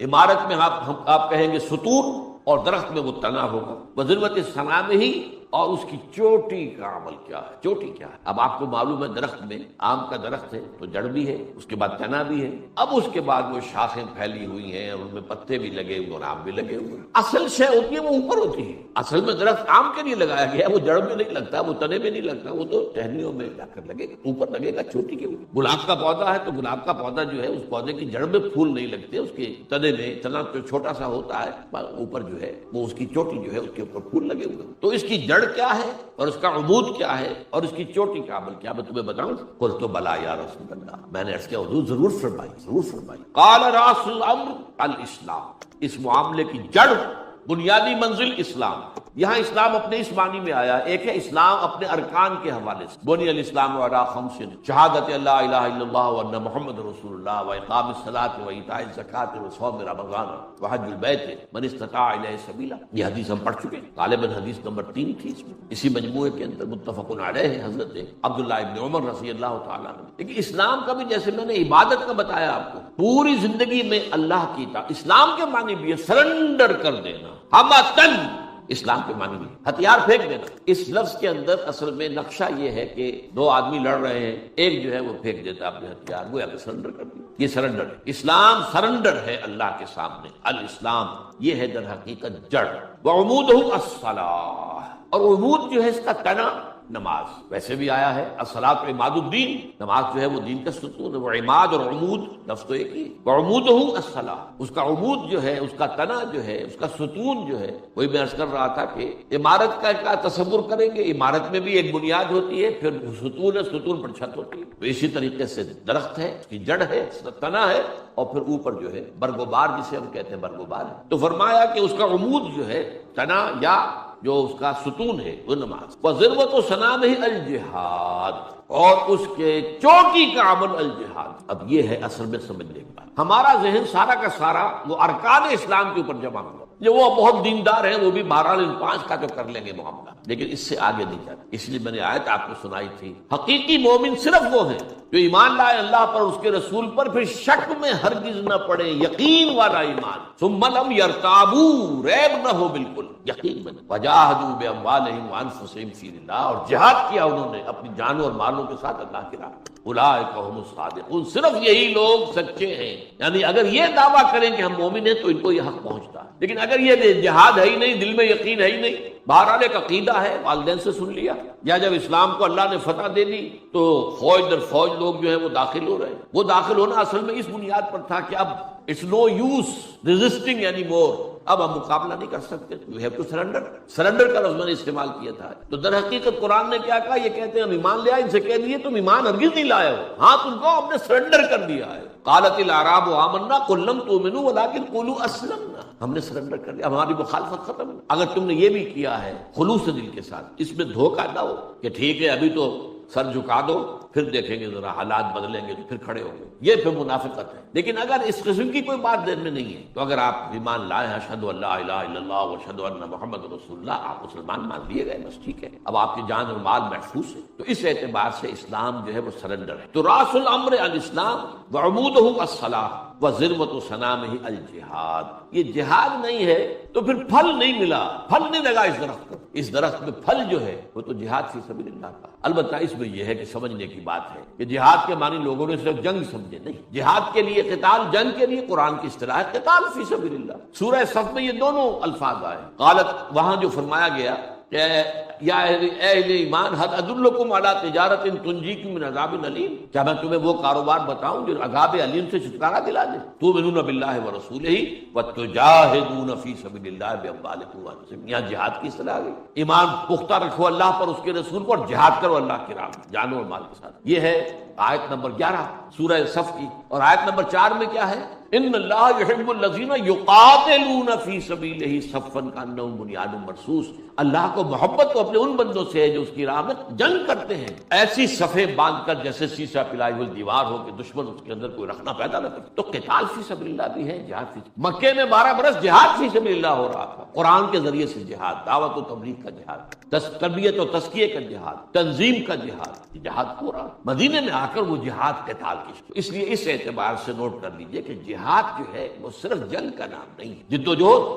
عمارت میں آپ کہیں گے ستون، اور درخت میں وہ تنا ہوگا. وذروۃ السنام ہی، اور اس کی چوٹی کا عمل کیا ہے. چوٹی کیا ہے؟ اب آپ کو معلوم ہے درخت میں آم کا درخت ہے تو جڑ بھی ہے، اس کے بعد تنا بھی ہے، اب اس کے بعد وہ شاخیں پھیلی ہوئی ہیں اور ان میں پتے بھی لگے ہوئے اور آم بھی لگے ہوئے. اصل شے ہوتی ہے وہ اوپر ہوتی ہے. اصل میں درخت آم کے لیے لگایا گیا، وہ جڑ میں نہیں لگتا، وہ تنے میں نہیں لگتا، وہ تو ٹہنیوں میں جا کر لگے گا، اوپر لگے گا چوٹی کے اوپر. گلاب کا پودا ہے تو گلاب کا پودا جو ہے اس پودے کی جڑ میں پھول نہیں لگتے، اس کے تنے میں، تنا تو چھوٹا سا ہوتا ہے، اوپر جو ہے وہ اس کی چوٹی جو ہے اس کے اوپر پھول لگے ہوئے. تو اس کی جڑ کیا ہے اور اس کا عمود کیا ہے اور اس کی چوٹی کا عمل کیا، میں تمہیں بتاؤں. قلت بلا یا رسول اللہ. میں نے عرض کیا حضور ضرور فرمائی، ضرور فرمائی. قال راس الامر الاسلام. اس معاملے کی جڑ، بنیادی منزل اسلام. یہاں اسلام اپنے اس معنی میں آیا. ایک ہے اسلام اپنے ارکان کے حوالے سے، بنی الاسلام علی خمس، شہادت اللہ الہ الا اللہ وان محمد رسول اللہ واقام الصلاۃ وایتاء الزکوٰۃ وصوم رمضان وحج البیت من استطاع الیہ سبیلا. یہ حدیث ہم پڑھ چکے ہیں، غالباً حدیث نمبر 3 تھی اس میں. اسی مجموعے کے اندر متفق علیہ حضرت عبداللہ ابن عمر رضی اللہ تعالیٰ عنہ. لیکن اسلام کا بھی جیسے میں نے عبادت کا بتایا آپ کو، پوری زندگی میں اللہ کی اطاعت. اسلام کے معنی بھی ہے سرنڈر کر دینا، ہمتن. اسلام کے معنی بھی ہتھیار پھینک دینا. اس لفظ کے اندر اصل میں نقشہ یہ ہے کہ دو آدمی لڑ رہے ہیں، ایک جو ہے وہ پھینک دیتا اپنے ہتھیار، وہ یا کہ سرنڈر کر دیا. یہ سرنڈر ہے. اسلام سرنڈر ہے اللہ کے سامنے. الاسلام یہ ہے در حقیقت جڑ. وعمودہ الصلاۃ. اور عمود جو ہے اس کا تنا نماز. ویسے بھی آیا ہے الصلاۃ عماد الدین، نماز جو ہے وہ دین کا ستون ہے. وہ عماد اور عمود لفظ تو ایک ہی. وعمودہ الصلاۃ. اس کا عمود جو ہے، اس کا تنا جو ہے، اس کا ستون جو ہے، وہی میں عرض کر رہا تھا کہ عمارت کا کیا تصور کریں گے. عمارت میں بھی ایک بنیاد ہوتی ہے، پھر ستون ہے، ستون پر چھت ہوتی ہے. تو اسی طریقے سے درخت ہے، اس کی جڑ ہے، اس کا تنا ہے، اور پھر اوپر جو ہے برگوبار، جسے ہم کہتے ہیں برگوبار ہے. تو فرمایا کہ اس کا عمود جو ہے، تنا یا جو اس کا ستون ہے وہ نماز. وذروۃ السنامہ الجہاد. اور اس کے چوٹی کا عمل الجہاد. اب یہ ہے اصل میں سمجھنے کی بات. ہمارا ذہن سارا کا سارا وہ ارکان اسلام کے اوپر جمع ہوا. جو وہ بہت دیندار ہیں وہ بھی 12 ان 5 کا تو کر لیں گے معاملہ، لیکن اس سے آگے نہیں جاتے. اس لیے میں نے آیت آپ کو سنائی تھی. حقیقی مومن صرف وہ ہیں جو ایمان لائے اللہ پر، اس کے رسول پر، پھر شک میں ہرگز نہ پڑے. یقین والا ایمان. ثم لم یرتابوا. ریب نہ ہو بالکل، یقین میں. وجاہدوا باموالہم وانفسہم فی اللہ. اور جہاد کیا انہوں نے اپنی جانوں اور مالوں کے ساتھ اللہ کی راہ. اولئک هم الصادقون. صرف یہی لوگ سچے ہیں. یعنی اگر یہ دعویٰ کریں کہ ہم مومن ہیں تو ان کو یہ حق پہنچتا ہے. لیکن اگر یہ جہاد ہے ہی نہیں، دل میں یقین ہے ہی نہیں، بہرحال ایک عقیدہ ہے، والدین سے سن لیا، یا جب اسلام کو اللہ نے فتح دے دی تو فوج در فوج لوگ جو ہیں وہ داخل ہو رہے ہیں. وہ داخل ہونا اصل میں اس بنیاد پر تھا کہ اب it's no use resisting any more. اب ہم مقابلہ نہیں کر سکتے. You have to surrender. Surrender کا لفظ میں نے استعمال کیا تھا. تو در حقیقت قرآن نے کیا کہا؟ یہ کہتے ہیں ہم ایمان لے آئے. ان سے کہہ دیے تم ایمان ہرگز نہیں لائے ہو. ہاں تم کو ہم نے سرنڈر کر دیا ہے. قالت الاعراب آمنا قل لم تؤمنوا ولكن قولوا اسلمنا. ہم نے سرنڈر کر دیا، ہماری مخالفت ختم. اگر تم نے یہ بھی کیا ہے خلوص دل کے ساتھ، اس میں دھوکہ نہ ہو کہ ٹھیک ہے ابھی تو سر جھکا دو، پھر دیکھیں گے ذرا حالات بدلیں گے تو پھر کھڑے ہوں گے، یہ پھر منافقت ہے. لیکن اگر اس قسم کی کوئی بات دل میں نہیں ہے تو اگر آپ ایمان لائے ہیں اشہد ان لا الہ الا اللہ واشہد ان محمد رسول اللہ، آپ مسلمان مان لیے گئے، بس ٹھیک ہے. اب آپ کی جان اور مال محفوظ ہے. تو اس اعتبار سے اسلام جو ہے وہ سرنڈر ہے. تو راس الامر الاسلام وعمودہ الصلاۃ وَذِرْوَةُ صَنَامِهِ الجہاد، یہ جہاد نہیں ہے تو پھر پھل نہیں ملا، پھل نہیں لگا اس درخت کو، اس درخت میں پھل جو ہے وہ تو جہاد فی سبیل اللہ کا۔ البتہ اس میں یہ ہے کہ سمجھنے کی بات ہے کہ جہاد کے معنی لوگوں نے صرف جنگ سمجھے، نہیں، جہاد کے لیے قتال، جنگ کے لیے قرآن کی اصطلاح ہے قتال فی سبیل اللہ۔ سورہ صف میں یہ دونوں الفاظ آئے، قالت، وہاں جو فرمایا گیا کہ یا اہل ایمان حد ادلکم علی تجارت تنجیکم من عذاب علیم، کیا میں تمہیں وہ کاروبار بتاؤں جو عذاب علیم سے چھٹکارا دلا دے؟ تؤمنون باللہ ورسولہ وتجاہدون فی سبیل اللہ باموالکم وانفسکم، یہاں جہاد کی اصطلاح آ گئی۔ ایمان پختہ رکھو اللہ پر، اس کے رسول پر، جہاد کرو اللہ کی راہ میں جانوں اور مال کے ساتھ۔ یہ ہے آیت نمبر 11 سورہ صف کی، اور آیت نمبر 4 میں کیا ہے؟ ان اللہ یحب الذین یقاتلون فی سبیلہ صفا کانہم بنیان مرصوص، اللہ کو محبت تو اپنے ان بندوں سے ہے جو اس کی راہ میں جنگ کرتے ہیں ایسی صفیں باندھ کر جیسے سیسا پلائی ہوئی دیوار ہو کہ دشمن اس کے اندر کوئی رکھنا پیدا نہ کرے۔ تو قتال فی سبیل اللہ بھی ہے، جہاد فی سبیل۔ مکے میں 12 برس جہاد فی سبیل اللہ ہو رہا تھا، قرآن کے ذریعے سے جہاد، دعوت و تبلیغ کا جہاد، تربیت و تزکیے کا جہاد، تنظیم کا جہاد، جہاد ہو رہا۔ مدینے میں آ کر وہ جہاد قتال کی، اس لیے اس اعتبار سے نوٹ کر لیجئے کہ جہاد جو ہے وہ صرف جنگ کا نام نہیں، جد و جہد،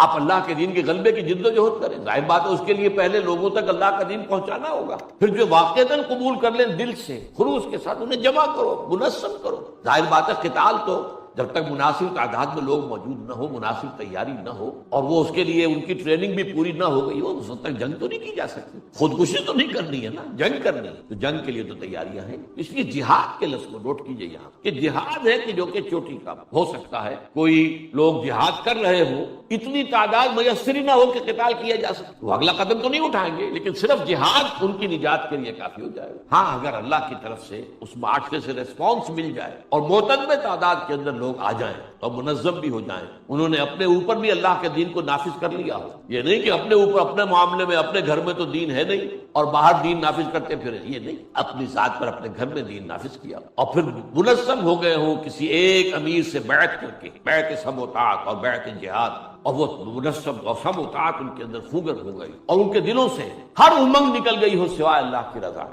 آپ اللہ کے دین کے غلبے کی جد و جہد کریں، ظاہر بات ہے اس کے لیے پہلے لوگوں تک اللہ کا دین پہنچانا ہوگا، پھر جو واقعتاً قبول کر لیں دل سے خلوص کے ساتھ انہیں جمع کرو، منظم کرو۔ ظاہر بات ہے قتال تو جب تک مناسب تعداد میں لوگ موجود نہ ہو، مناسب تیاری نہ ہو، اور وہ اس کے لیے ان کی ٹریننگ بھی پوری نہ ہو گئی ہو، اس وقت تک جنگ تو نہیں کی جا سکتی، خودکشی تو نہیں کرنی ہے نا، جنگ کرنی ہے، تو جنگ کے لیے تو تیاریاں ہیں۔ اس لیے جہاد کے لفظ کو نوٹ کیجئے یہاں کہ جہاد ہے کہ جو کہ چوٹی کا ہو سکتا ہے، کوئی لوگ جہاد کر رہے ہوں، اتنی تعداد میسر ہی نہ ہو کہ قتال کیا جا سکے، وہ اگلا قدم تو نہیں اٹھائیں گے، لیکن صرف جہاد ان کی نجات کے لیے کافی ہو جائے گا۔ ہاں اگر اللہ کی طرف سے اس معاشرے سے ریسپانس مل جائے اور معتدل تعداد کے اندر لوگ آ جائیں اور منظم بھی ہو جائیں، انہوں نے اپنے اوپر بھی اللہ کے دین کو نافذ کر لیا ہو، یہ نہیں کہ اپنے اوپر اپنے معاملے میں اپنے گھر میں تو دین ہے نہیں اور باہر دین نافذ کرتے پھریں، یہ نہیں، اپنی ذات پر اپنے گھر میں دین نافذ کیا اور پھر منظم ہو گئے ہوں کسی ایک امیر سے بیعت کر کے، بیعت سم و طاعت اور بیعت جہاد، اور وہ منظم اور سم و طاعت ان کے اندر خوگر ہو گئی اور ان کے دلوں سے ہر امنگ نکل گئی ہو سوائے اللہ کی رضا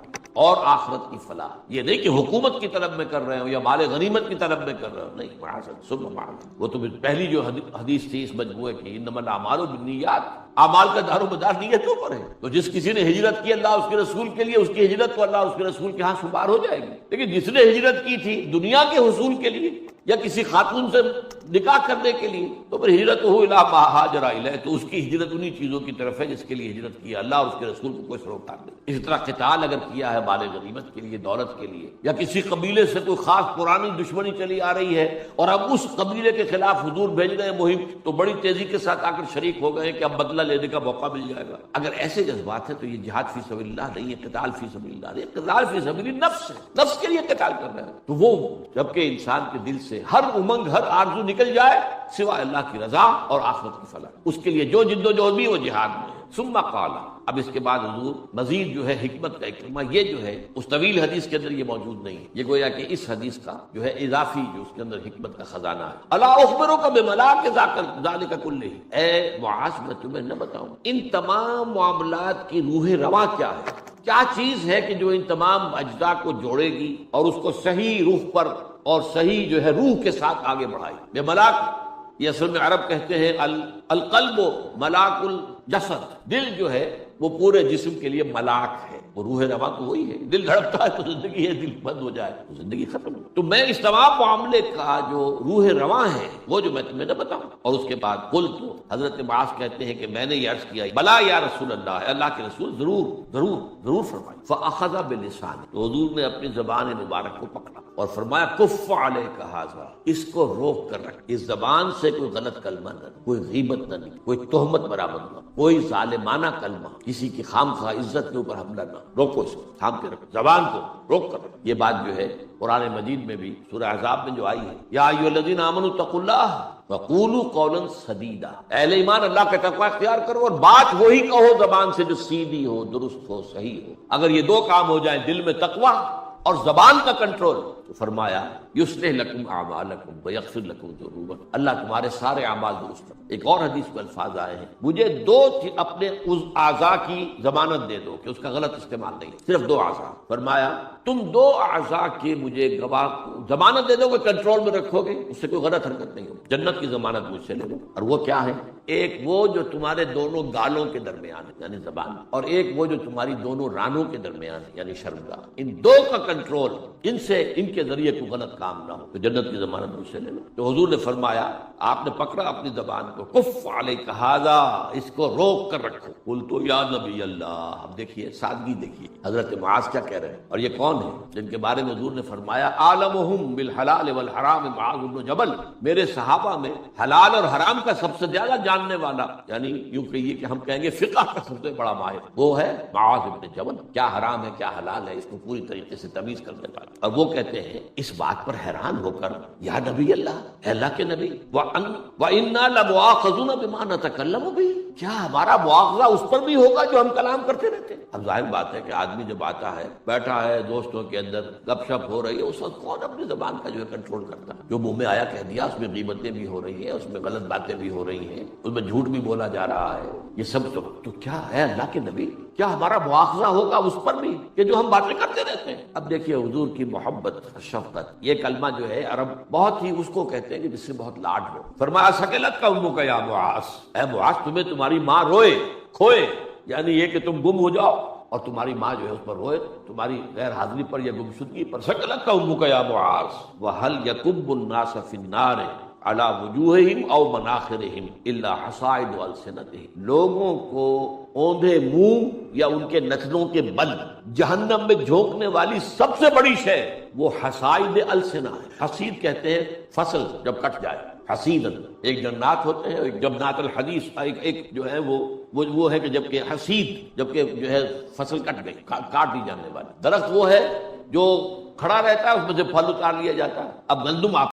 اور آخرت کی فلاح۔ یہ نہیں کہ حکومت کی طلب میں کر رہے ہو یا مال غنیمت کی طلب میں کر رہے ہو، نہیں، معاذ ثم معاذ۔ وہ تو پہلی جو حدیث تھی اس مجموعے کی، انما الاعمال بالنیات، اعمال کا دار و مدار نیتوں پر ہے، تو جس کسی نے ہجرت کی اللہ اس کے رسول کے لیے، اس کی ہجرت کو اللہ اس کے رسول کے ہاں شمار ہو جائے گی، لیکن جس نے ہجرت کی تھی دنیا کے حصول کے لیے یا کسی خاتون سے نکاح کرنے کے لیے، تو پھر ہجرت ہو الی ما ہاجر الیہ، تو اس کی ہجرت انہی چیزوں کی طرف ہے جس کے لیے ہجرت کی اللہ اور اس کے رسول کو کوئی سروکار نہیں۔ اسی طرح قتال اگر کیا ہے مال غنیمت کے لیے، دولت کے لیے، یا کسی قبیلے سے کوئی خاص پرانی دشمنی چلی آ رہی ہے اور اب اس قبیلے کے خلاف حضور بھیج رہے ہیں مہم، تو بڑی تیزی کے ساتھ آ کر شریک ہو گئے کہ اب بدلہ لینے کا موقع مل جائے گا، اگر ایسے جذبات ہیں تو یہ جہاد فی سبیل اللہ نہیں ہے، قتال فی سبیل اللہ نہیں، قتال فی سبیل نفس ہے، نفس کے لیے قتال کر رہے ہیں۔ تو وہ جبکہ انسان کے دل سے ہر امنگ، ہر آرزو نکل جائے سوائے اللہ کی رضا اور آخرت کی فلاح، اس کے لیے جو جد و جہد بھی وہ جہاد میں ہے۔ ثم قال، اب اس کے بعد حضور مزید جو ہے حکمت کا ایک کلمہ، یہ جو ہے اس طویل حدیث کے اندر یہ موجود نہیں ہے، یہ گویا کہ اس حدیث کا جو ہے اضافی جو اس کے اندر حکمت کا خزانہ ہے۔ الا اخبرک بملاک ذالک کلہ، اے معاذ میں تمہیں نہ بتاؤں ان تمام معاملات کی روح رواں کیا ہے، کیا چیز ہے کہ جو ان تمام اجزاء کو جوڑے گی اور اس کو صحیح روح پر اور صحیح جو ہے روح کے ساتھ آگے بڑھائی۔ بے ملاک، یہ اصل میں عرب کہتے ہیں القلب ملاک الجسد، دل جو ہے وہ پورے جسم کے لیے ملاک ہے، وہ روح رواں تو وہی ہے، دل دھڑکتا ہے تو زندگی ہے، دل بند ہو جائے تو زندگی ختم ہو۔ تو میں اس تمام معاملے کا جو روح رواں ہے وہ جو میں تمہیں نہ بتاؤں۔ اور اس کے بعد قلت، حضرت معاذ کہتے ہیں کہ میں نے یہ عرض کیا، بلا یا رسول اللہ، اللہ کے رسول ضرور ضرور ضرور فرمائیں۔ فاخذ بلسانہ، تو حضور نے اپنی زبان مبارک کو پکڑا اور فرمایا کف علیک ھذا، اس کو روک کر رکھ، اس زبان سے کوئی غلط کلمہ نہ، کوئی غیبت نہ، کوئی تہمت برآمد نہ، کوئی ظالمانہ کلمہ، کسی کی خام خواہ عزت کے اوپر حملہ نہ، روکو اس کو، تھام کے رکھو، زبان کو روک کر رکھو۔ یہ بات جو ہے قرآن مجید میں بھی سورہ احزاب میں جو آئی ہے، یا ایھا الذین آمنوا اتقوا اللہ وقولوا قولا سدیدا، اہل ایمان اللہ کا تقوی اختیار کرو اور بات وہی کہو زبان سے جو سیدھی ہو، درست ہو، صحیح ہو۔ اگر یہ دو کام ہو جائیں، دل میں تقوی اور زبان کا کنٹرول، تو فرمایا یصلح لکم اعمالکم ویغفر لکم ذنوبکم، اللہ تمہارے سارے اعمال درست کرے ایک اور حدیث میں الفاظ آئے ہیں مجھے دو اپنے اس اعضاء کی ضمانت دے دو کہ اس کا غلط استعمال نہیں، صرف دو اعضاء۔ فرمایا تم دو اعضاء کے مجھے گواہ ضمانت دے دو کہ کنٹرول میں رکھو گے، اس سے کوئی غلط حرکت نہیں ہوگی، جنت کی ضمانت مجھ سے لے لو۔ اور وہ کیا ہے؟ ایک وہ جو تمہارے دونوں گالوں کے درمیان ہے یعنی زبان، اور ایک وہ جو تمہاری دونوں رانوں کے درمیان ہے یعنی شرمگاہ، ان دو کا کنٹرول، ان سے ان کے ذریعے کوئی غلط کام نہ ہو تو جنت کی ضمانت مجھ سے لے لو۔ تو حضور نے فرمایا، آپ نے پکڑا اپنی زبان کو، کف علیک ھذا، اس کو روک کر رکھو۔ قلت یا نبی اللہ، اب دیکھیے سادگی دیکھیے، حضرت معاذ کیا کہہ رہے ہیں، اور یہ کون ہے جن کے بارے میں حضور نے فرمایا عالمہم بالحلال والحرام معاذ بن جبل، میرے صحابہ میں حلال اور حرام کا سب سے زیادہ جاننے والا، یعنی یوں کہیے کہ ہم کہیں گے فقہ کا سب سے بڑا ماہر، وہ ہے معاذ بن جبل، کیا حرام ہے کیا حلال ہے اس کو پوری طریقے سے تمیز کرنے والا۔ اور وہ کہتے ہیں اس بات پر حیران ہو کر، یا نبی اللہ، اے اللہ کے نبی، وَإِنَّا لَمُؤَاخَذُونَ بِمَا نَتَكَلَّمُ بِهِ، کیا ہمارا مواخذہ اس پر بھی ہوگا جو ہم کلام کرتے رہتے ہیں؟ اب ظاہر بات ہے کہ آدمی جب آتا ہے، بیٹھا ہے، دوستوں کے اندر گپ شپ ہو رہی ہے، اس وقت کون اپنی زبان کا جو ہے کنٹرول کرتا ہے؟ جو منہ میں آیا کہہ دیا، اس میں غیبتیں بھی ہو رہی ہیں، اس میں غلط باتیں بھی ہو رہی ہیں، اس میں جھوٹ بھی بولا جا رہا ہے، یہ سب تو کیا ہے اللہ کے نبی، کیا ہمارا مواخذہ ہوگا اس پر بھی کہ جو ہم باتیں کرتے رہتے ہیں؟ اب دیکھیے حضور کی محبت، شفقت، یہ کلمہ جو ہے عرب بہت ہی اس کو کہتے ہیں کہ جس سے بہت لاڈ ہو۔ فرمایا سکلت کا امک یا معاذ، اے معاذ تمہیں تمہاری ماں روئے کھوئے، یعنی یہ کہ تم گم ہو جاؤ اور تمہاری ماں جو ہے اس پر روئے تمہاری غیر حاضری پر یا گمشدگی پر، سکلت کا امک یا معاذ وهل يكب الناس في النار على وجوہہم او مناخرہم الا حصائد السنتہم، لوگوں کو اوندھے منہ یا ان کے نتنوں کے بل جہنم میں جھونکنے والی سب سے بڑی شے وہ حصائد السنہ ہے۔ حصید کہتے ہیں فصل جب کٹ جائے، حصیدن، ایک جنات ہوتے ہیں، ایک جنات الحدیث، ایک جو ہے وہ ہے کہ جب کہ حصید، جب کہ جو ہے فصل کٹ گئی، کاٹ دی جانے والی، درخت وہ ہے جو کھڑا رہتا ہے، اس میں سے پھل اتار لیا جاتا ہے۔ اب گندم آپ